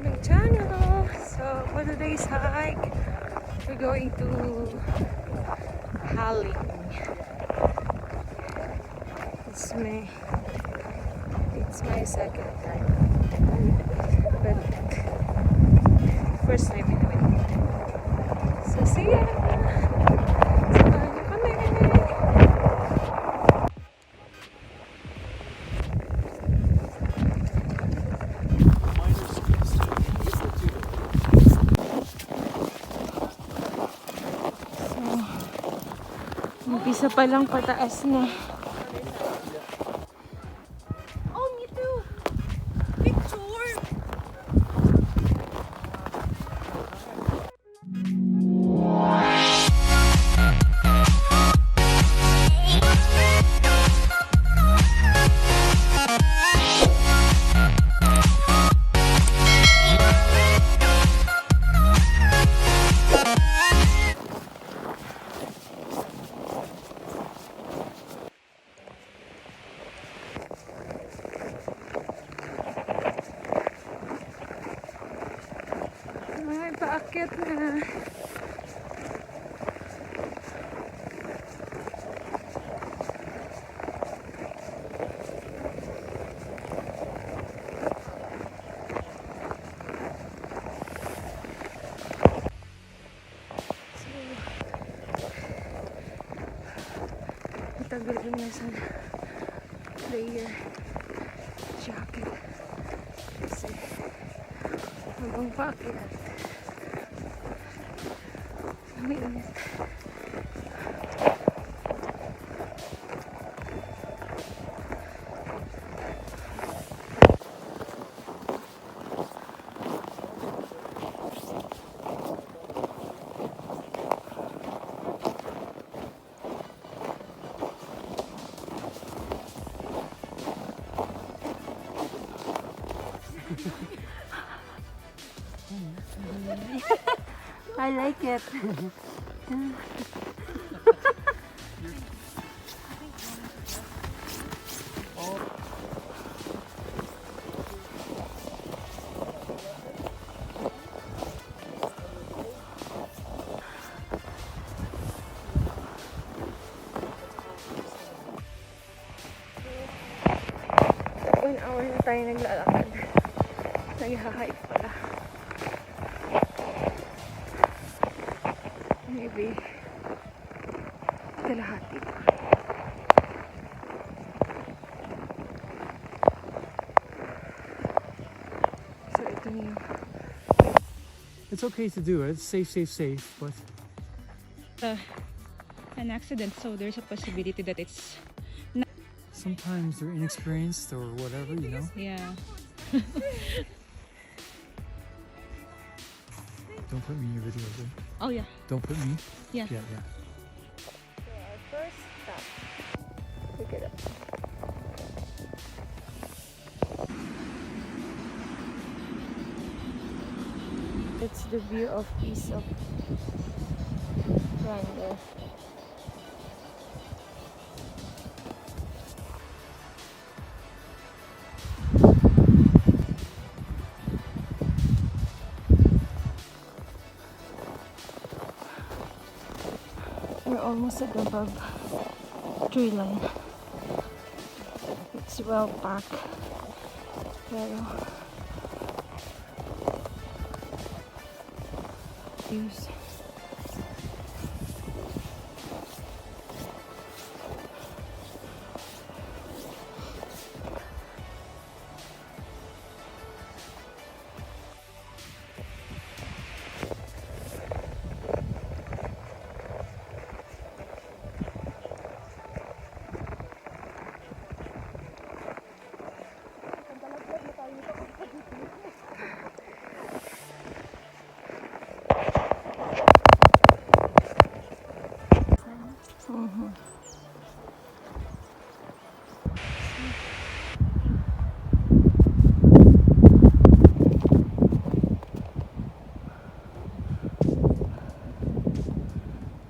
my channel. So for today's hike, we're going to Ling. It's my second time, but first time in a way. So see ya! Samahan niyo kami! Umpisa pa lang pataas na. Oh, me too. Picture. Ay, paakyat na. Matagal rin na sa layer jacket kasi habang paakyat mainit. I like it. One hour na tayo naglalakad. Nag-hike pala. Maybe kalahati pa. So ito na yung It's okay to do it. Safe, but An accident, so there's a possibility that it's sometimes they're inexperienced or whatever, you know? yeah. Don't put me in your video, okay? Oh yeah. Don't put me? Yeah. Yeah. So our first stop. Look at it. It's the view of piece of Rwanda. We're almost at the above tree line. It's well packed. Pero views.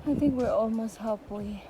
I think we're almost halfway.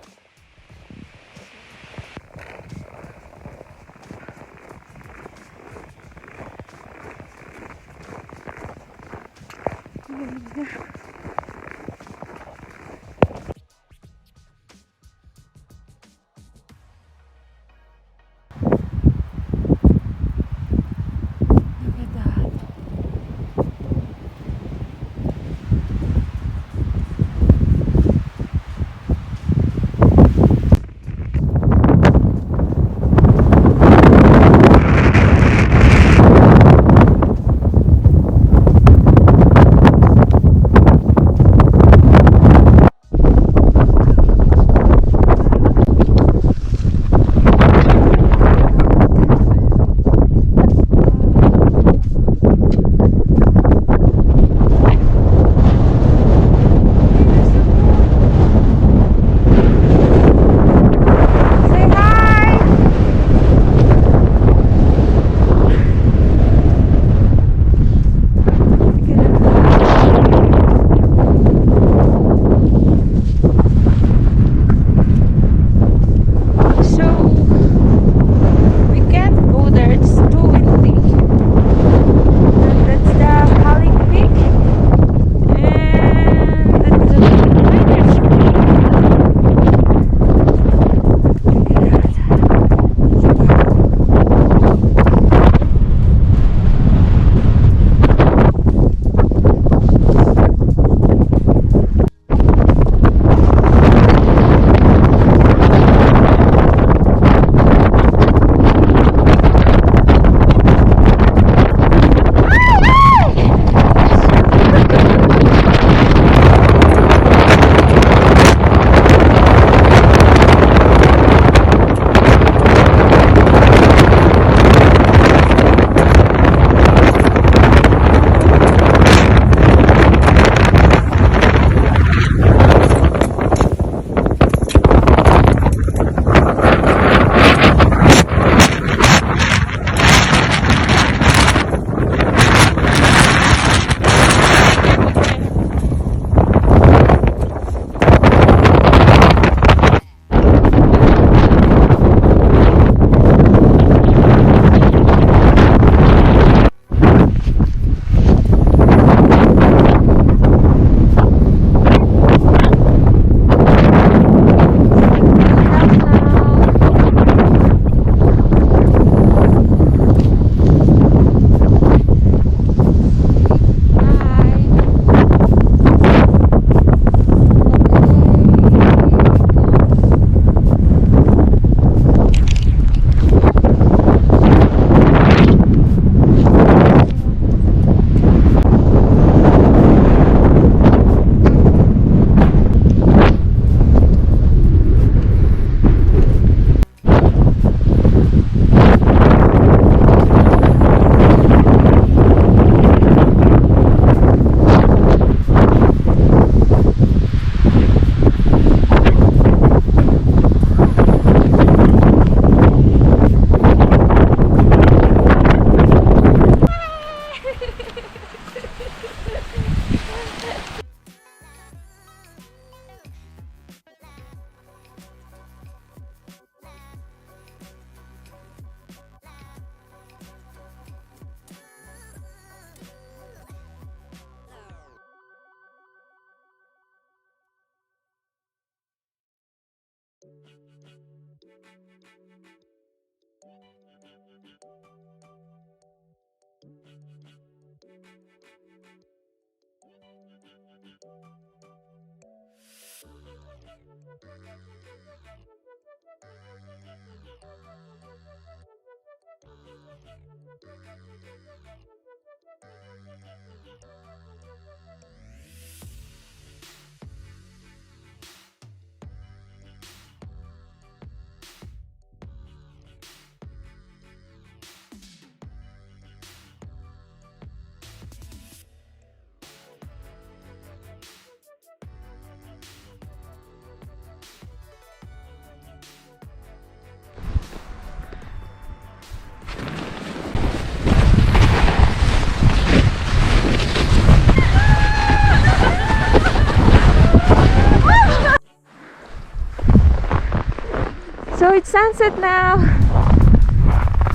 So it's sunset now.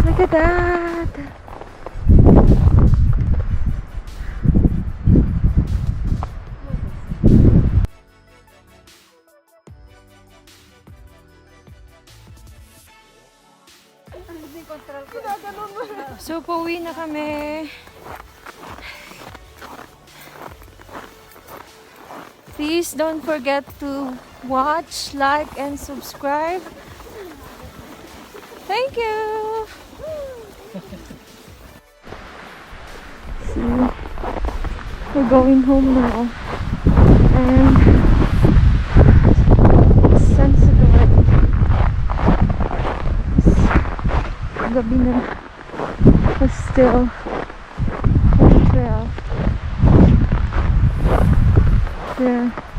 Look at that. So, pauwi na kami. Please don't forget to watch, like, and subscribe. Thank you! See, we're going home now. And sensitive already. Gabi na. But still, trail. There.